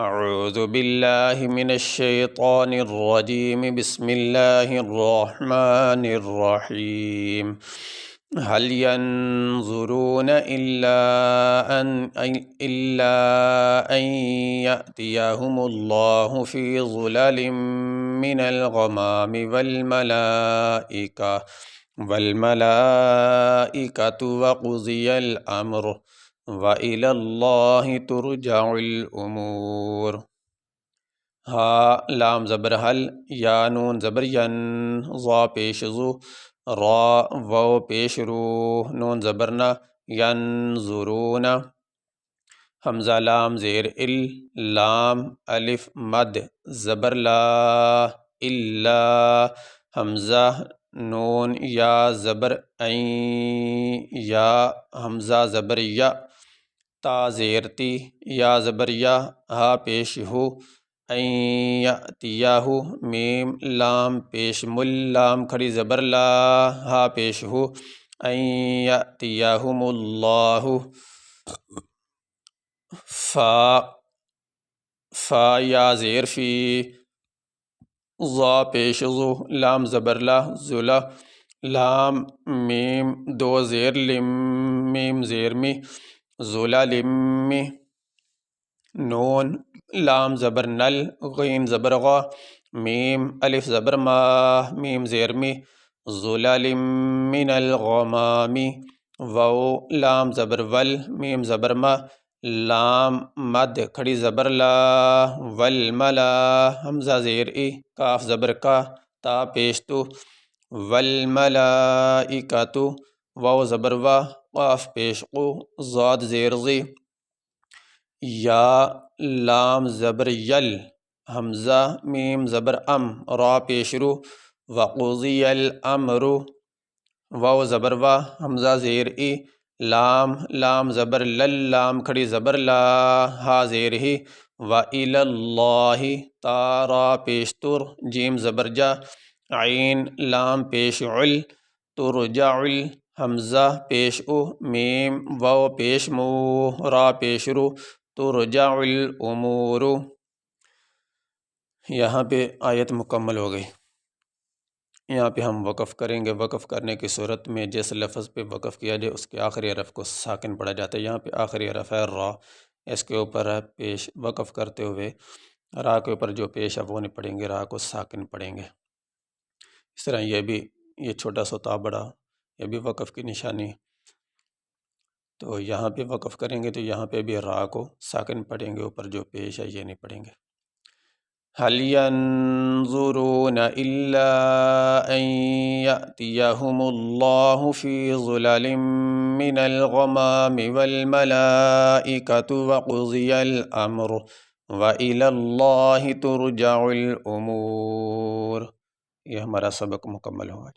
اعوذ باللہ من الشیطان الرجیم بسم اللہ الرحمن الرحیم هل ينظرون إلا أن يأتيهم الله في ظلل من الغمام والملائكة وقضي الأمر وإلى الله ترجع الأمور۔ ہا لام زبر حل، یا نون زبر ین، ضا پیش ذو، را واو پیش رو، نون زبر نا، ینظرون، حمزہ لام زیر ال، لام الف مد زبر لا، الا، حمزہ نون یا زبر عین، یا حمزہ زبر یا، تا زیر تی، یا زبر یا، ہا پیش ہو، این یأتیہ، میم لام پیش مل، لام کھڑی زبر لا، ہا پیش ہو، این یأتیہم اللہ، فا یا زیر فی، ضا پیش ضو، لام زبر لا، ذلا، لام میم دو زیر لم، میم زیر می، ذلالم، نون لام زبر نل، غین زبر غا، میم الف زبر ما، میم زیر می، ظلال من الغمام، واو لام زبر ول، میم زبر ما، لام مد کھڑی زبر لا، والملا، حمزہ زیر ای، کاف زبر کا، تا پیش تو، والملائکۃ، واو زبر وا، قاف پیش قو، ضاد زیر ضی، یا لام زبر یل، حمزہ میم زبر ام، را پیش رو، وقضی الامر، واو زبر وا، حمزہ زیر ای، لام زبر لل، لام کھڑی زبر لا، ہا زیر ہی، وإلی اللہ، تا را پیش تر، جیم زبر جا، عین لام پیش عل، ترجع، حمزہ پیش او، میم واو پیش مو، را پیش رو، ترجع الامور۔ یہاں پہ آیت مکمل ہو گئی۔ یہاں پہ ہم وقف کریں گے۔ وقف کرنے کی صورت میں جس لفظ پہ وقف کیا جائے اس کے آخری حرف کو ساکن پڑھا جاتا ہے۔ یہاں پہ آخری حرف ہے را، اس کے اوپر ہے پیش، وقف کرتے ہوئے را کے اوپر جو پیش ہے وہ نہیں پڑھیں گے، را کو ساکن پڑھیں گے۔ اس طرح یہ چھوٹا سا تا بڑا، یہ بھی وقف کی نشانی۔ تو یہاں پہ وقف کریں گے تو یہاں پہ بھی را کو ساکن پڑھیں گے، اوپر جو پیش ہے یہ نہیں پڑھیں گے۔ هل ينظرون إلا أن يأتيهم الله في ظلل من الغمام والملائكة وقضي الأمر وإلى الله ترجع الأمور۔ یہ ہمارا سبق مکمل ہوا۔